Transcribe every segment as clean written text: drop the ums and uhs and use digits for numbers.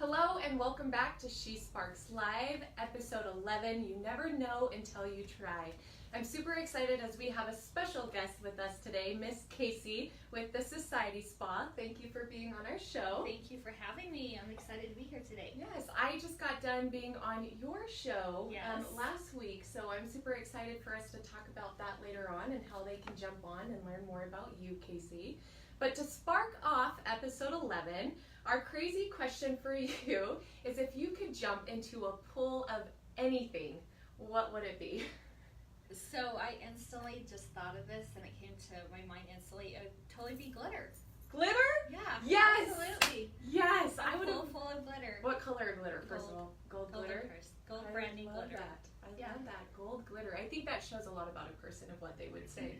Hello and welcome back to She Sparks Live, episode 11, You Never Know Until You Try. I'm super excited as we have a special guest with us today, Miss Casey with the Society Spa. Thank you for being on our show. Thank you for having me. I'm excited to be here today. Yes, I just got done being on your show last week, so I'm super excited for us to talk about that later on and how they can jump on and learn more about you, Casey. But to spark off episode 11, our crazy question for you is if you could jump into a pool of anything, what would it be? So I instantly just thought of this and it came to my mind instantly. It would totally be glitter. Glitter? Yeah. Yes! Absolutely. Yes! I would have. Full of glitter. What color glitter, first of all? Gold glitter? Gold branding glitter. I love that. Gold glitter. I think that shows a lot about a person of what they would say.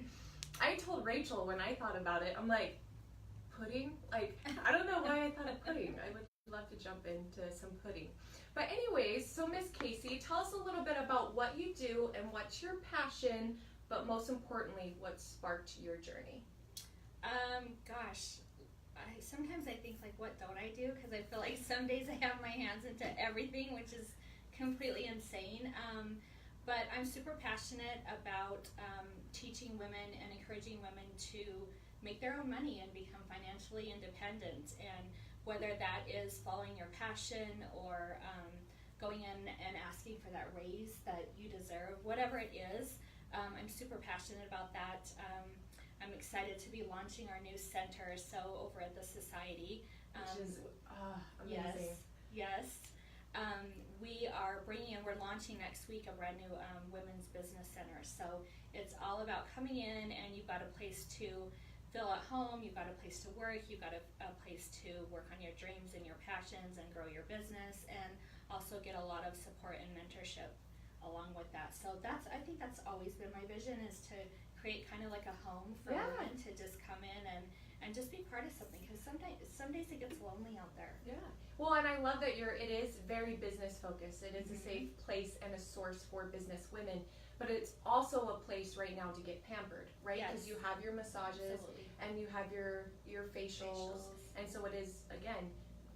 I told Rachel when I thought about it, I'm like, pudding? Like, I don't know why I thought of pudding. I would love to jump into some pudding. But anyways, so Miss Casey, tell us a little bit about what you do and what's your passion, but most importantly, what sparked your journey? Sometimes I think, like, what don't I do? Because I feel like some days I have my hands into everything, which is completely insane. But I'm super passionate about teaching women and encouraging women to make their own money and become financially independent. And whether that is following your passion or going in and asking for that raise that you deserve, whatever it is, I'm super passionate about that. I'm excited to be launching our new center, so over at the Society. Which is amazing. Yes. We're launching next week a brand new women's business center. So it's all about coming in and you've got a place to feel at home, you've got a place to work, you've got a place to work on your dreams and your passions and grow your business, and also get a lot of support and mentorship along with that. So I think that's always been my vision, is to create kind of like a home for women to just come in and just be part of something, because some days it gets lonely out there. Yeah. Well, and I love that it is very business focused. It is a safe place and a source for business women. But it's also a place right now to get pampered, right? Because you have your massages and you have your facials. And so it is, again,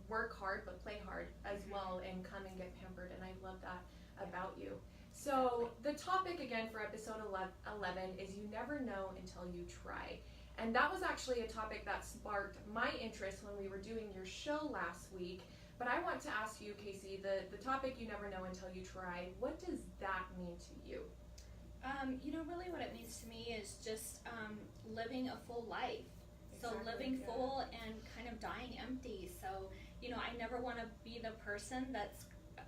work hard but play hard as well, and come and get pampered. And I love that about you. So the topic again for episode 11 is you never know until you try. And that was actually a topic that sparked my interest when we were doing your show last week. But I want to ask you, Casey, the topic you never know until you try, what does that mean to you? Really what it means to me is just living a full life. So living full and kind of dying empty. So, I never want to be the person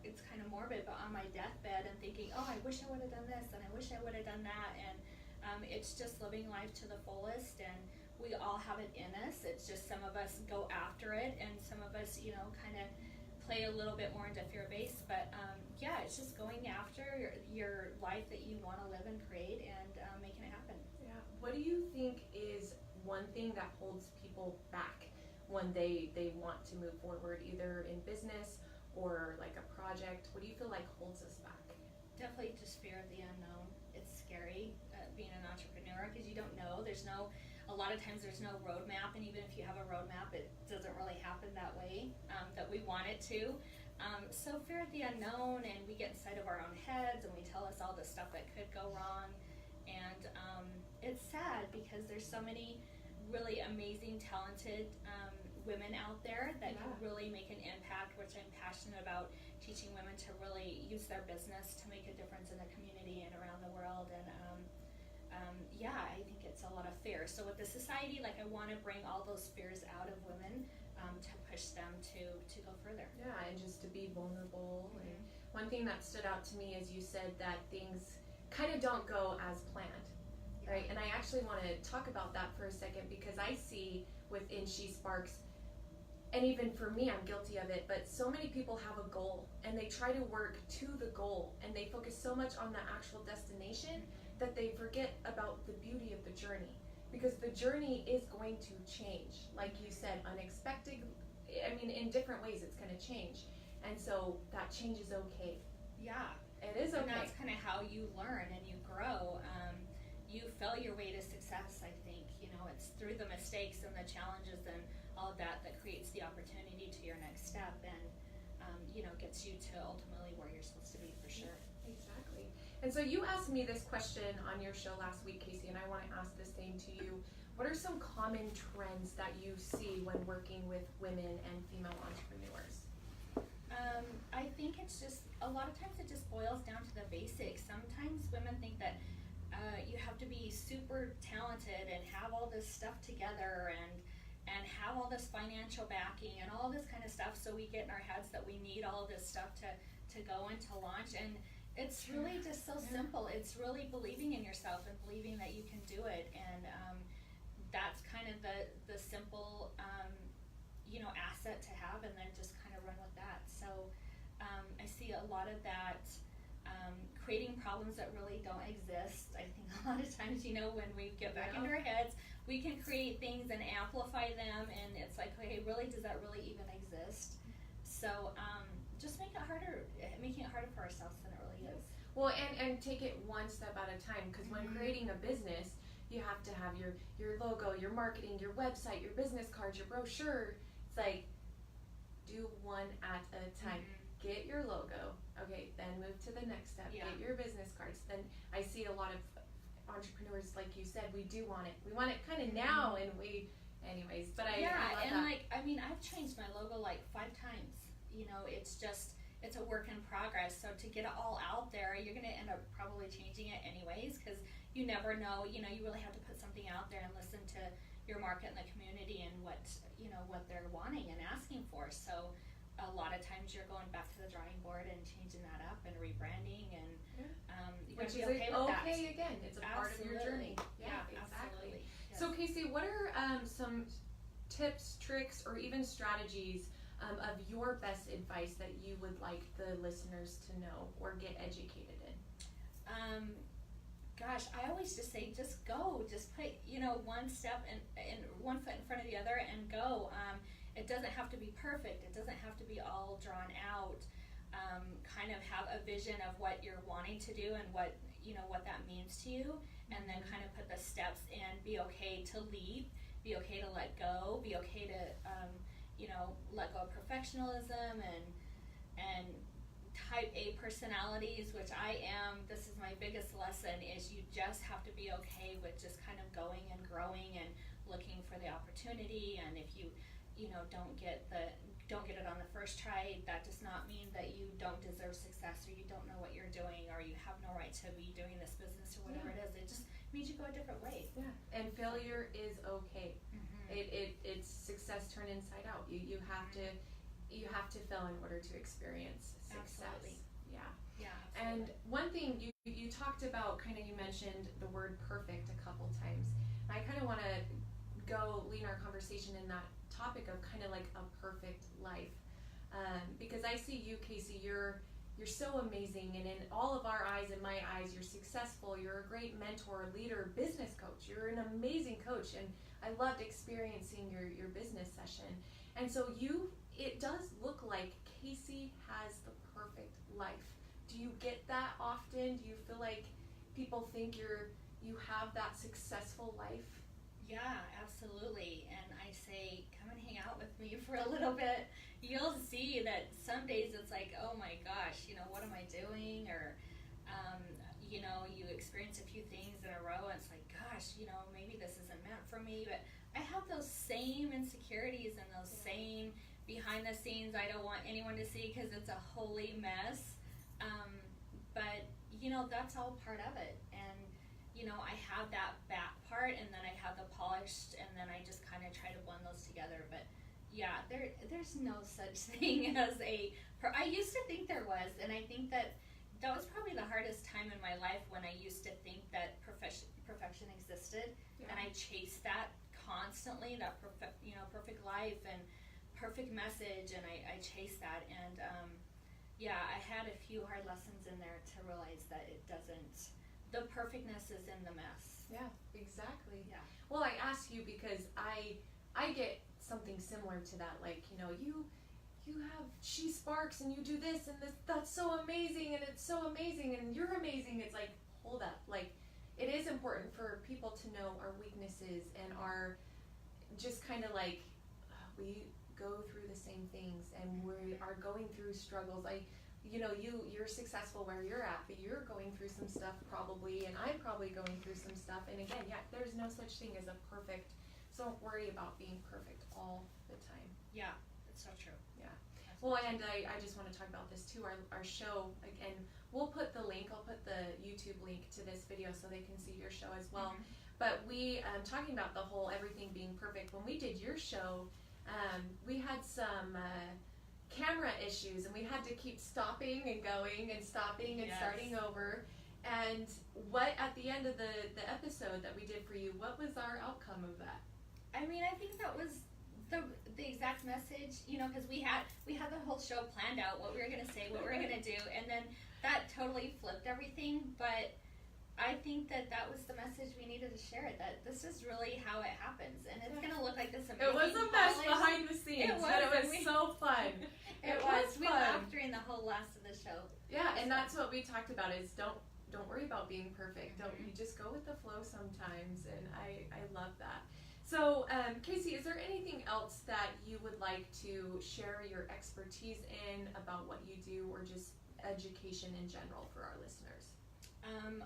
it's kind of morbid, but on my deathbed and thinking, oh, I wish I would have done this and I wish I would have done that. And it's just living life to the fullest, and we all have it in us. It's just some of us go after it, and some of us, kind of play a little bit more into fear-based, but it's just going after your life that you want to live and create, and making it happen. Yeah. What do you think is one thing that holds people back when they want to move forward, either in business or like a project? What do you feel like holds us back? Definitely just fear of the unknown. It's scary being an entrepreneur, because you don't know. A lot of times there's no roadmap, and even if you have a roadmap, it doesn't really happen that way that we want it to. So fear of the unknown, and we get inside of our own heads and we tell us all the stuff that could go wrong. And it's sad because there's so many really amazing, talented women out there that can really make an impact, which I'm passionate about, teaching women to really use their business to make a difference in the community and around the world. And I think it's a lot of fear. So with the Society, I want to bring all those fears out of women to push them to go further. Yeah, and just to be vulnerable. And one thing that stood out to me is you said that things kind of don't go as planned, right? And I actually want to talk about that for a second, because I see within She Sparks, and even for me, I'm guilty of it, but so many people have a goal and they try to work to the goal, and they focus so much on the actual destination that they forget about the beauty of the journey, because the journey is going to change. Like you said, unexpected, in different ways it's going to change. And so that change is okay. Yeah. It is okay. And that's kind of how you learn and you grow. You fell your way to success, I think. It's through the mistakes and the challenges and all of that creates the opportunity to your next step. And gets you to ultimately where you're supposed to be for sure. Exactly. And so you asked me this question on your show last week, Casey, and I want to ask the same to you. What are some common trends that you see when working with women and female entrepreneurs? I think it's just, a lot of times it just boils down to the basics. Sometimes women think that you have to be super talented and have all this stuff together and have all this financial backing and all this kind of stuff, so we get in our heads that we need all of this stuff to go into launch. And it's really just so simple. It's really believing in yourself and believing that you can do it. And that's kind of the simple asset to have, and then just kind of run with that. So I see a lot of that, creating problems that really don't exist. I think a lot of times, when we get back into our heads, we can create things and amplify them, and it's like, okay, really, does that really even exist? So just making it harder for ourselves than it really is. Well, and take it one step at a time, because when creating a business, you have to have your logo, your marketing, your website, your business cards, your brochure. It's like, do one at a time. Get your logo, okay, then move to the next step. Get your business cards. Then I see a lot of entrepreneurs, like you said, we want it kind of now, and anyways, but I love and that. I've changed my logo like 5 times. It's a work in progress. So to get it all out there, you're gonna end up probably changing it anyways, because you never know. You really have to put something out there and listen to your market and the community and what they're wanting and asking for. So a lot of times you're going back to the drawing board and changing that up and rebranding, and you're which gonna be is okay with that. Again, it's a part of your journey. Yeah, exactly. absolutely. Yes. So Casey, what are some tips, tricks, or even strategies of your best advice that you would like the listeners to know or get educated in? Gosh, I always just say, just go. Just put, one step and one foot in front of the other and go. It doesn't have to be perfect. It doesn't have to be all drawn out. Kind of have a vision of what you're wanting to do and what that means to you, and then kind of put the steps in. Be okay to leave. Be okay to let go. Be okay to let go of perfectionism and type A personalities, which I am. This is my biggest lesson, is you just have to be okay with just kind of going and growing and looking for the opportunity. And if you don't get it on the first try, that does not mean that you don't deserve success, or you don't know what you're doing, or you have no right to be doing this business, or whatever it is. It just means you go a different way. Yeah, and failure is okay. It's success turned inside out. You have to fail in order to experience success. Absolutely. Yeah. Absolutely. And one thing you talked about, you mentioned the word perfect a couple times. I kind of want to lead our conversation in that topic of kind of like a perfect life, because I see you, Casey, you're so amazing, and in all of our eyes, in my eyes, you're successful. You're a great mentor, leader, business coach. You're an amazing coach, and I loved experiencing your business session. And so it does look like Casey has the perfect life. Do you get that often? Do you feel like people think you have that successful life? Yeah, absolutely. And I say, come and hang out with me for a little bit. You'll see that some days it's like, oh my gosh, what am I doing? Or, you experience a few things in a row, and it's like, gosh, maybe this isn't meant for me. But I have those same insecurities and those same behind the scenes I don't want anyone to see, because it's a holy mess. But, that's all part of it. And I have that back part, and then I have the polished, and then I just kind of try to blend those together. But yeah, there's no such thing as I used to think there was, and I think that was probably the hardest time in my life, when I used to think that perfection existed, and I chased that constantly, that perfect life and perfect message, and I chased that, and I had a few hard lessons in there to realize that it doesn't. The perfectness is in the mess. Yeah, exactly. Yeah. Well, I ask you because I get something similar to that. Like, she sparks, and you do this and this. That's so amazing, and it's so amazing, and you're amazing. It's like, hold up. Like, it is important for people to know our weaknesses and our just kind of like go through the same things, and we are going through struggles. You're successful where you're at, but you're going through some stuff probably, and I'm probably going through some stuff. And again, there's no such thing as a perfect, so don't worry about being perfect all the time. Yeah, that's so true. Yeah. Well, and I just want to talk about this too. Our show, again, we'll put the link, I'll put the YouTube link to this video so they can see your show as well. But we, talking about the whole everything being perfect, when we did your show, we had some camera issues, and we had to keep stopping and going and stopping and starting over. And what, at the end of the episode that we did for you, what was our outcome of that? I mean, I think that was the exact message, because we had the whole show planned out, what we were going to say, what we were going to do, and then that totally flipped everything. But I think that was the message we needed to share, that this is really how it happens, and it's going to look like this amazing. It was a mess behind the scenes, but it was so fun. It was. We laughed during the whole last of the show. Yeah, and that's what we talked about, is don't worry about being perfect. You just go with the flow sometimes, and I love that. So, Casey, is there anything else that you would like to share your expertise in about what you do, or just education in general for our listeners?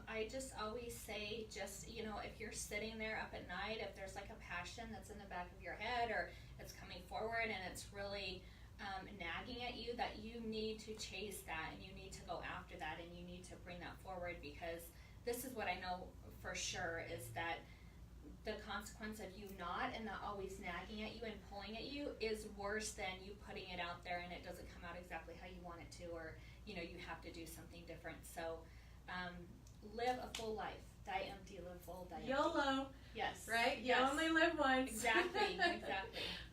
I just always say, if you're sitting there up at night, if there's like a passion that's in the back of your head, or it's coming forward and it's really nagging at you, that you need to chase that, and you need to go after that, and you need to bring that forward, because this is what I know for sure, is that the consequence of you not, and not always nagging at you and pulling at you, is worse than you putting it out there and it doesn't come out exactly how you want it to, or you have to do something different. So live a full life. Die empty, live full, die empty. YOLO. Yes. Right? Yes. You only live once. Exactly.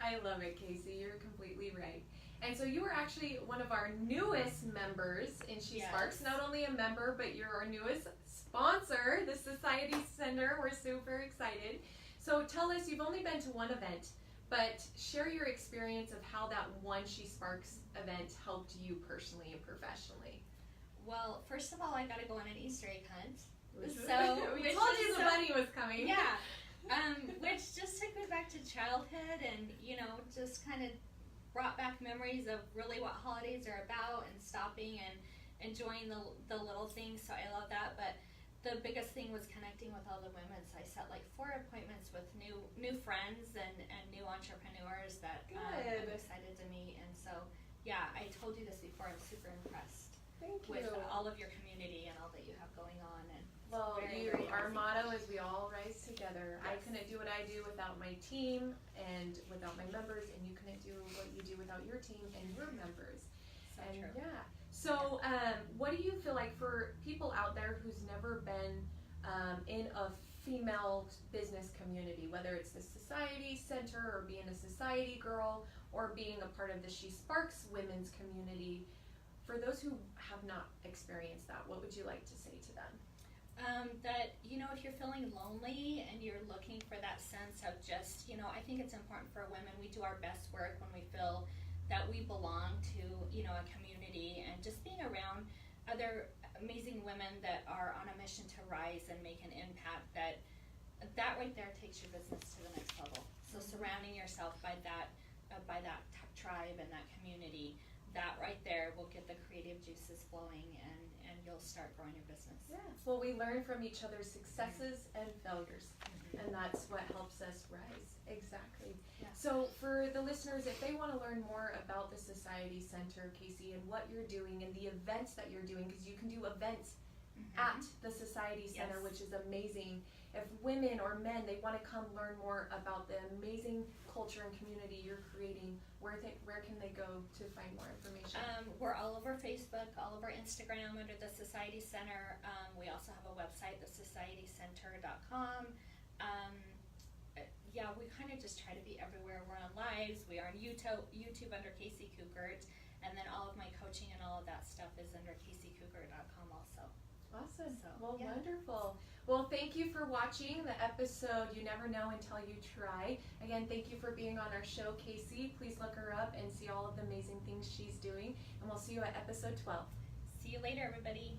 I love it, Casey. You're completely right. And so you were actually one of our newest members in She Sparks. Not only a member, but you're our newest sponsor, the Society Center. We're super excited. So tell us, you've only been to one event, but share your experience of how that one She Sparks event helped you personally and professionally. Well, first of all, I got to go on an Easter egg hunt. We told you the bunny was coming. Yeah. Which just took me back to childhood, and just kind of brought back memories of really what holidays are about, and stopping and enjoying the little things. So I love that. But the biggest thing was connecting with all the women. So I set like 4 appointments with new friends and new entrepreneurs that I'm excited to meet. And so, yeah, I told you this before. I'm super impressed. Thank you. With all of your community and all that you have going on. And well, our motto is we all rise together. Yes. I couldn't do what I do without my team and without my members, and you couldn't do what you do without your team and your members. So and true. Yeah. So what do you feel like for people out there who's never been in a female business community, whether it's the Society Center, or being a Society girl, or being a part of the She Sparks women's community, for those who have not experienced that, what would you like to say to them? That, if you're feeling lonely and you're looking for that sense of just, I think it's important for women. We do our best work when we feel that we belong to, a community, and just being around other amazing women that are on a mission to rise and make an impact, that right there takes your business to the next level. So surrounding yourself by that tribe and that community, that right there will get the creative juices flowing, and you'll start growing your business. Yeah. Well, we learn from each other's successes and failures, and that's what helps us rise. Exactly. Yeah. So for the listeners, if they want to learn more about the Society Center, Casey, and what you're doing and the events that you're doing, because you can do events at the Society Center, which is amazing. If women or men, they want to come learn more about the amazing culture and community you're creating, where can they go to find more information? We're all over Facebook, all over Instagram under the Society Center. We also have a website, thesocietycenter.com. We kind of just try to be everywhere. We're on Lives. We are on YouTube under Casey Kuckert, and then all of my coaching and all of that stuff is under CaseyKuckert.com also. Awesome. So, wonderful. Well, thank you for watching the episode You Never Know Until You Try. Again, thank you for being on our show, Casey. Please look her up and see all of the amazing things she's doing. And we'll see you at episode 12. See you later, everybody.